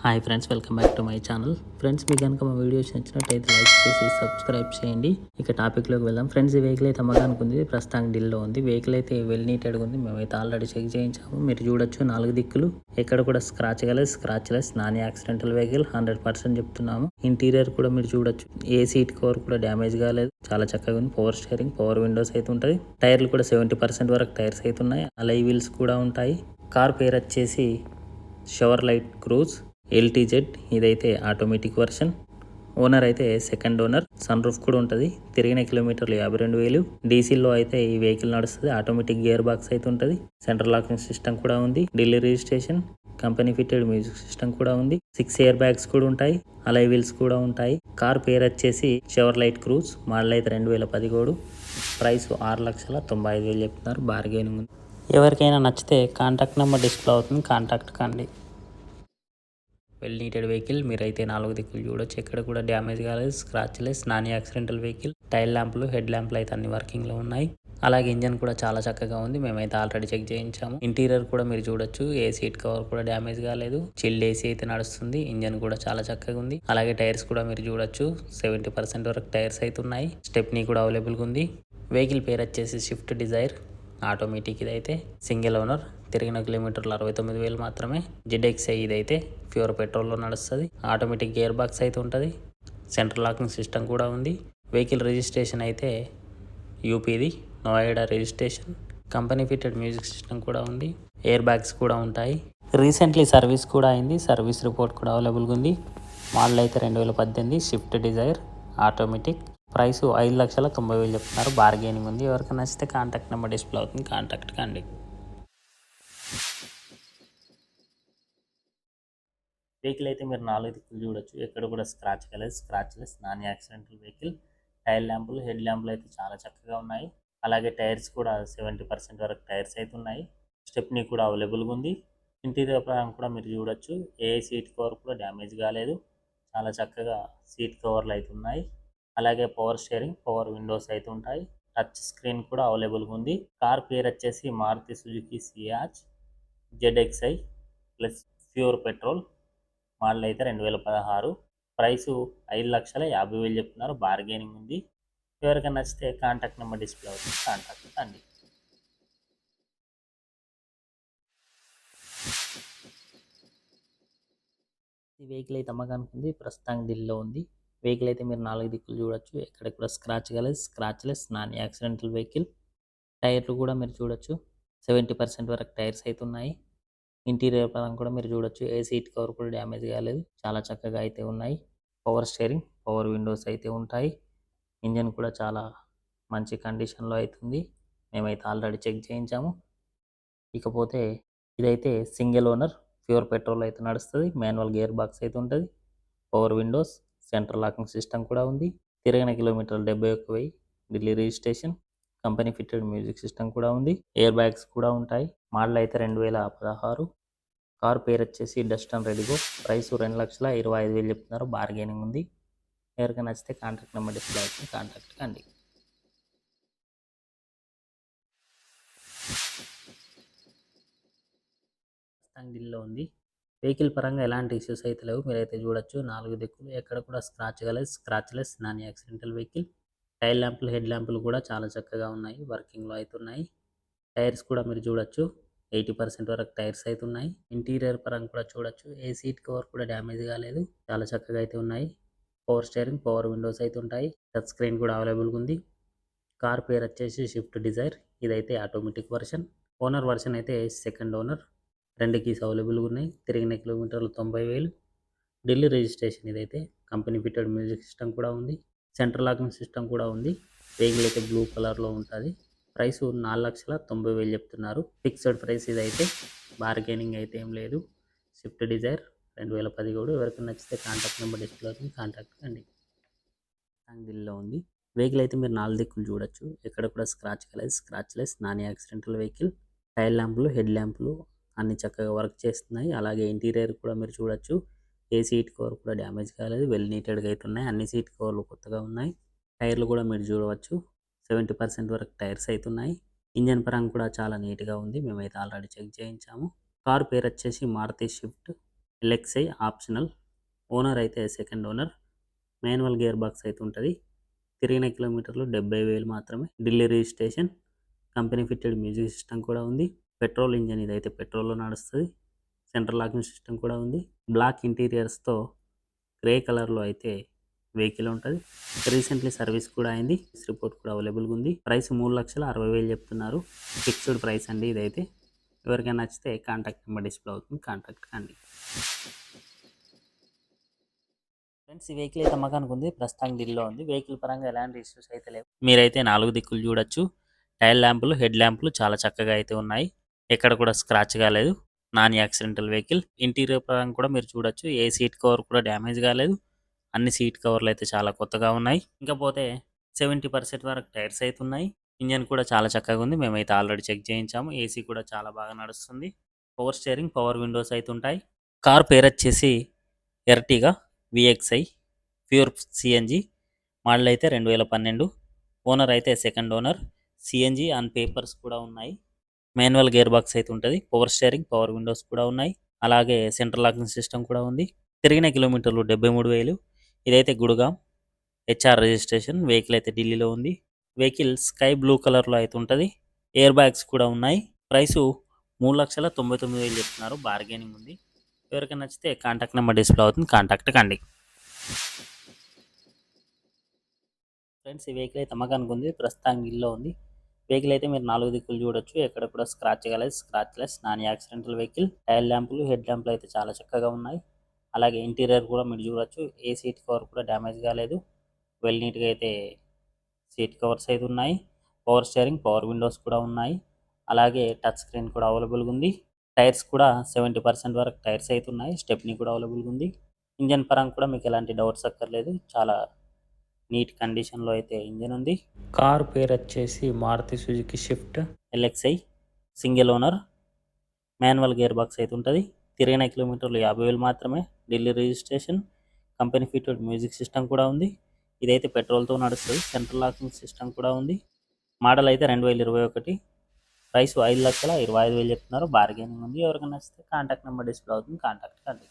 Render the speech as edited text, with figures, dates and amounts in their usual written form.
Hi friends, welcome back to my channel. Friends, మీకు కనుక మా వీడియోస్ నచ్చినట్టయితే లైక్ చేసి సబ్స్క్రైబ్ చేయండి. ఇక టాపిక్లోకి వెళ్దాం. ఫ్రెండ్స్, ఈ వెహికల్ అయితే అమ్మకానికి ఉంది. ప్రస్తుతానికి డీల్లో ఉంది. వెహికల్ అయితే వెల్ నీటెడ్గా ఉంది. మేమైతే ఆల్రెడీ చెక్ చేయించాము. మీరు చూడొచ్చు 4 దిక్కులు ఎక్కడ కూడా scratch scratchless non accidental vehicle 100% చెప్తున్నాము. ఇంటీరియర్ కూడా మీరు చూడొచ్చు. ఏ సీట్ కవర్ కూడా డ్యామేజ్ కాలేదు. చాలా చక్కగా ఉంది. పవర్ స్టీరింగ్, పవర్ విండోస్ అయితే ఉంటుంది. టైర్లు కూడా 70% వరకు టైర్స్ అయితే ఉన్నాయి. అలై వీల్స్ కూడా ఉంటాయి. కార్ పేరు వచ్చేసి షెవర్లైట్ క్రూజ్ ఎల్టీజెడ్. ఇదైతే ఆటోమేటిక్ వర్షన్. ఓనర్ అయితే సెకండ్ ఓనర్. సన్ రూఫ్ కూడా ఉంటుంది. తిరిగిన కిలోమీటర్లు 52,000. డీసీలో అయితే ఈ వెహికల్ నడుస్తుంది. ఆటోమేటిక్ గేర్ బాక్స్ అయితే ఉంటుంది. సెంట్రల్ లాకింగ్ సిస్టమ్ కూడా ఉంది. Delhi registration. Company fitted music system కూడా ఉంది. 6 ఎయిర్ బ్యాగ్స్ కూడా ఉంటాయి. అలై వీల్స్ కూడా ఉంటాయి. కార్ పేరు వచ్చేసి షెవర్లైట్ క్రూజ్. మోడల్ అయితే 2017. ప్రైస్ 6,95,000 చెప్తున్నారు. బార్గెనింగ్ ఉంది. ఎవరికైనా నచ్చితే కాంటాక్ట్ నెంబర్ డిస్ప్లే అవుతుంది. కాంటాక్ట్ కండి. Well neated vehicle. మీరైతే 4 దిక్కులు చూడొచ్చు. ఎక్కడ కూడా డ్యామేజ్ కాలేదు. Scratchless non accidental vehicle. Tail ల్యాంపులు, హెడ్ ల్యాంపులు అయితే అన్ని వర్కింగ్లో ఉన్నాయి. అలాగే ఇంజన్ కూడా చాలా చక్కగా ఉంది. మేమైతే ఆల్రెడీ చెక్ చేయించాము. ఇంటీరియర్ కూడా మీరు చూడొచ్చు. ఏ సీట్ కవర్ కూడా డ్యామేజ్ కాలేదు. చిల్డ్ ఏసీ అయితే నడుస్తుంది. ఇంజన్ కూడా చాలా చక్కగా ఉంది. అలాగే టైర్స్ కూడా మీరు చూడొచ్చు. 70% వరకు టైర్స్ అయితే ఉన్నాయి. స్టెప్నీ కూడా అవైలబుల్గా ఉంది. వెహికల్ పేరు వచ్చేసి స్విఫ్ట్ డిజైర్ ఆటోమేటిక్. ఇదైతే సింగిల్ ఓనర్. తిరిగిన కిలోమీటర్లు 69,000 మాత్రమే. ZXi ఇదైతే ప్యూర్ పెట్రోల్లో నడుస్తుంది. ఆటోమేటిక్ గేర్ బాక్స్ అయితే ఉంటుంది. సెంట్రల్ లాకింగ్ సిస్టమ్ కూడా ఉంది. వెహికల్ రిజిస్ట్రేషన్ అయితే యూపీది, Noida registration. Company fitted music system కూడా ఉంది. ఎయిర్ బ్యాగ్స్ కూడా ఉంటాయి. రీసెంట్లీ సర్వీస్ కూడా అయింది. సర్వీస్ రిపోర్ట్ కూడా అవైలబుల్గా ఉంది. మోడల్ అయితే 2018 స్విఫ్ట్ డిజైర్ ఆటోమేటిక్. ప్రైస్ 5,90,000 చెప్తున్నారు. బార్గెనింగ్ ఉంది. ఎవరికైనా నచ్చితే కాంటాక్ట్ నెంబర్ డిస్ప్లే అవుతుంది. కాంటాక్ట్ కండి. వెహికల్ అయితే మీరు 4 దిక్కులు చూడొచ్చు. ఎక్కడ కూడా scratchless non accidental vehicle. Tail ల్యాంపులు, హెడ్ ల్యాంపులు అయితే చాలా చక్కగా ఉన్నాయి. అలాగే టైర్స్ కూడా 70% వరకు టైర్స్ అయితే ఉన్నాయి. స్టెప్నీ కూడా అవైలబుల్గా ఉంది. ఇంటీరియర్ ప్రాంతం కూడా మీరు చూడొచ్చు. ఏ సీట్ కవర్ కూడా డ్యామేజ్ కాలేదు. చాలా చక్కగా సీట్ కవర్లు అయితే ఉన్నాయి. అలాగే పవర్ స్టీరింగ్, పవర్ విండోస్ అయితే ఉంటాయి. టచ్ స్క్రీన్ కూడా అవైలబుల్గా ఉంది. కార్ పేరు వచ్చేసి Maruti Suzuki Ciaz ZXi plus pure petrol. Model అయితే 2016. ప్రైసు 5,50,000 చెప్తున్నారు. బార్గెనింగ్ ఉంది. ఎవరికైనా నచ్చితే కాంటాక్ట్ నెంబర్ డిస్ప్లే అవుతుంది. కాంటాక్ట్ కండి. ఈ వెహికల్ అయితే అమ్మకానికి ఉంది. ప్రస్తుతానికి ఢిల్లీలో ఉంది. వెహికల్ అయితే మీరు 4 దిక్కులు చూడొచ్చు. ఎక్కడ కూడా స్క్రాచ్లెస్ నాన్ యాక్సిడెంటల్ వెహికల్. టైర్లు కూడా మీరు చూడొచ్చు. 70% వరకు టైర్స్ అయితే ఉన్నాయి. ఇంటీరియర్ పరంగా కూడా మీరు చూడొచ్చు. ఏ సీట్ కవర్ కూడా డ్యామేజ్ కాలేదు. చాలా చక్కగా అయితే ఉన్నాయి. పవర్ స్టీరింగ్, పవర్ విండోస్ అయితే ఉంటాయి. ఇంజన్ కూడా చాలా మంచి కండిషన్లో అవుతుంది. మేమైతే ఆల్రెడీ చెక్ చేయించాము. ఇకపోతే ఇదైతే సింగిల్ ఓనర్. ప్యూర్ పెట్రోల్ అయితే నడుస్తుంది. మాన్యువల్ గేర్ బాక్స్ అయితే ఉంటుంది. Power Windows, central locking system కూడా ఉంది. తిరిగిన కిలోమీటర్లు 71,000. Delhi registration. Company fitted music system కూడా ఉంది. ఎయిర్ బ్యాగ్స్ కూడా ఉంటాయి. మోడల్ అయితే 2016. కార్ పేరు వచ్చేసి డస్టన్ రెడిగో. ప్రైస్ 2,25,000 చెప్తున్నారు. బార్గెనింగ్ ఉంది. ఎవరికైనా నచ్చితే కాంటాక్ట్ నెంబర్ డిస్ప్లే అవుతుంది. కాంటాక్ట్ కండి. ఢిల్లీలో ఉంది. వెహికల్ పరంగా ఎలాంటి ఇష్యూస్ అయితే లేవు. మీరైతే చూడొచ్చు. 4 దిక్కులు ఎక్కడ కూడా scratchless non accidental vehicle. Tail ల్యాంపులు, హెడ్ ల్యాంపులు కూడా చాలా చక్కగా ఉన్నాయి. వర్కింగ్లో అవుతున్నాయి. టైర్స్ కూడా మీరు చూడొచ్చు. 80% వరకు టైర్స్ అయితే ఉన్నాయి. ఇంటీరియర్ పరంగా కూడా చూడొచ్చు. ఏ సీట్ కవర్ కూడా డ్యామేజ్ కాలేదు. చాలా చక్కగా అయితే ఉన్నాయి. పవర్ స్టీరింగ్, పవర్ విండోస్ అయితే ఉంటాయి. టచ్ స్క్రీన్ కూడా అవైలబుల్గా ఉంది. కార్ పేరు వచ్చేసి స్విఫ్ట్ డిజైర్. ఇదైతే ఆటోమేటిక్ వర్షన్. ఓనర్ వర్షన్ అయితే సెకండ్ ఓనర్. 2 కీస్ అవైలబుల్గా ఉన్నాయి. తిరిగిన కిలోమీటర్లు 90,000. ఢిల్లీ రిజిస్ట్రేషన్. ఇదైతే కంపెనీ ఫిట్టెడ్ మ్యూజిక్ సిస్టమ్ కూడా ఉంది. సెంట్రల్ లాకింగ్ సిస్టమ్ కూడా ఉంది. వెహికల్ అయితే బ్లూ కలర్లో ఉంటుంది. ప్రైస్ 4,90,000 చెప్తున్నారు. ఫిక్స్డ్ ప్రైస్ ఇదైతే. బార్గెనింగ్ అయితే ఏం లేదు. Swift Dzire 2017. ఎవరికైనా నచ్చితే కాంటాక్ట్ నెంబర్ డిస్ప్లే అవుతుంది. కాంటాక్ట్ అండి. ఢిల్లీలో ఉంది. వెహికల్ అయితే మీరు 4 దిక్కులు చూడొచ్చు. ఎక్కడ కూడా scratchless non accidental vehicle. Tail ల్యాంపులు, హెడ్ ల్యాంపులు అన్ని చక్కగా వర్క్ చేస్తున్నాయి. అలాగే ఇంటీరియర్ కూడా మీరు చూడొచ్చు. ఏ సీట్ కవర్ కూడా డ్యామేజ్ కాలేదు. వెల్ నీటెడ్గా అయితే ఉన్నాయి. అన్ని సీట్ కవర్లు కొత్తగా ఉన్నాయి. టైర్లు కూడా మీరు చూడవచ్చు. 70% వరకు టైర్స్ అయితే ఉన్నాయి. ఇంజన్ పరంగా కూడా చాలా నీట్గా ఉంది. మేమైతే ఆల్రెడీ చెక్ చేయించాము. కారు పేరు వచ్చేసి Maruti Swift LXI optional. Owner అయితే second owner. Manual gear box అయితే ఉంటుంది. తిరిగిన కిలోమీటర్లు 70,000 మాత్రమే. Delhi registration. Company fitted music system కూడా ఉంది. పెట్రోల్ ఇంజన్, ఇదైతే పెట్రోల్లో నడుస్తుంది. సెంట్రల్ లాకింగ్ సిస్టమ్ కూడా ఉంది. బ్లాక్ ఇంటీరియర్స్తో గ్రే కలర్లో అయితే వెహికల్ ఉంటుంది. రీసెంట్లీ సర్వీస్ కూడా అయింది. రిపోర్ట్ కూడా అవైలబుల్గా ఉంది. ప్రైస్ 3,60,000 చెప్తున్నారు. ఫిక్స్డ్ ప్రైస్ అండి ఇదైతే. ఎవరికైనా నచ్చితే కాంటాక్ట్ నెంబర్ డిస్ప్లే అవుతుంది, కాంటాక్ట్ కండి. ఫ్రెండ్స్, ఈ వెహికల్ అయితే అమ్మకానికి ఉంది. ప్రస్తుతానికి ఢిల్లీలో ఉంది. వెహికల్ పరంగా ఎలాంటి ఇష్యూస్ అయితే లేవు. మీరైతే 4 దిక్కులు చూడొచ్చు. టైల్ ల్యాంపులు, హెడ్ ల్యాంపులు చాలా చక్కగా అయితే ఉన్నాయి. ఎక్కడ కూడా స్క్రాచ్ కాలేదు. Non accidental vehicle. ఇంటీరియర్ పరంగా కూడా మీరు చూడొచ్చు. ఏ సీట్ కవర్ కూడా డ్యామేజ్ కాలేదు. అన్ని సీట్ కవర్లు అయితే చాలా కొత్తగా ఉన్నాయి. ఇంకపోతే 70% వరకు టైర్స్ అయితే ఉన్నాయి. ఇంజన్ కూడా చాలా చక్కగా ఉంది. మేమైతే ఆల్రెడీ చెక్ చేయించాము. ఏసీ కూడా చాలా బాగా నడుస్తుంది. పవర్ స్టీరింగ్, పవర్ విండోస్ అయితే ఉంటాయి. కార్ పేరు వచ్చేసి Ertiga VXi pure CNG. Model అయితే 2012. ఓనర్ అయితే second owner. CNG on papers కూడా ఉన్నాయి. మాన్యువల్ గేర్ బాక్స్ అయితే ఉంటుంది. పవర్ స్టీరింగ్, పవర్ విండోస్ కూడా ఉన్నాయి. అలాగే సెంట్రల్ లాకింగ్ సిస్టమ్ కూడా ఉంది. తిరిగిన కిలోమీటర్లు 73,000. ఇదైతే గుడుగాం హెచ్ఆర్ రిజిస్ట్రేషన్. వెహికల్ అయితే ఢిల్లీలో ఉంది. వెహికల్ స్కై బ్లూ కలర్లో అయితే ఉంటుంది. ఎయిర్ బ్యాగ్స్ కూడా ఉన్నాయి. ప్రైసు 3,99,000 చెప్తున్నారు. బార్గెనింగ్ ఉంది. ఎవరికైనా నచ్చితే కాంటాక్ట్ నెంబర్ డిస్ప్లే అవుతుంది, కాంటాక్ట్ కండి. ఫ్రెండ్స్, ఈ వెహికల్ అయితే అమ్మకానికి ఉంది. ప్రస్తుతానికి ఇల్లు ఉంది. వెహికల్ అయితే మీరు 4 దిక్కులు చూడొచ్చు. ఎక్కడ కూడా స్క్రాచ్ కాలేదు. Scratchless non accidental vehicle. Tail ల్యాంపులు, హెడ్ ల్యాంపులు అయితే చాలా చక్కగా ఉన్నాయి. అలాగే ఇంటీరియర్ కూడా మీరు చూడొచ్చు. ఏ సీట్ కవర్ కూడా డ్యామేజ్ కాలేదు. వెల్ నీట్గా అయితే సీట్ కవర్స్ అయితే ఉన్నాయి. పవర్ స్టీరింగ్, పవర్ విండోస్ కూడా ఉన్నాయి. అలాగే టచ్ స్క్రీన్ కూడా అవైలబుల్గా ఉంది. టైర్స్ కూడా 70% వరకు టైర్స్ అయితే ఉన్నాయి. స్టెప్నీ కూడా అవైలబుల్గా ఉంది. ఇంజన్ పరంగా కూడా మీకు ఎలాంటి డౌట్స్ అక్కర్లేదు. చాలా నీట్ కండిషన్లో అయితే ఇంజన్ ఉంది. కార్ పేరు వచ్చేసి Maruti Suzuki Swift LXi. Single owner. Manual gear box అయితే ఉంటుంది. తిరిగిన కిలోమీటర్లు 50,000 మాత్రమే. Delhi registration. Company fitted music system కూడా ఉంది. ఇదైతే పెట్రోల్తో నడుస్తుంది. సెంట్రల్ లాకింగ్ సిస్టమ్ కూడా ఉంది. మోడల్ అయితే 2021. ప్రైస్ 5,25,000 చెప్తున్నారు. బార్గెనింగ్ ఉంది. ఎవరికైనా నచ్చితే కాంటాక్ట్ నెంబర్ డిస్ప్లే అవుతుంది, కాంటాక్ట్ కండి.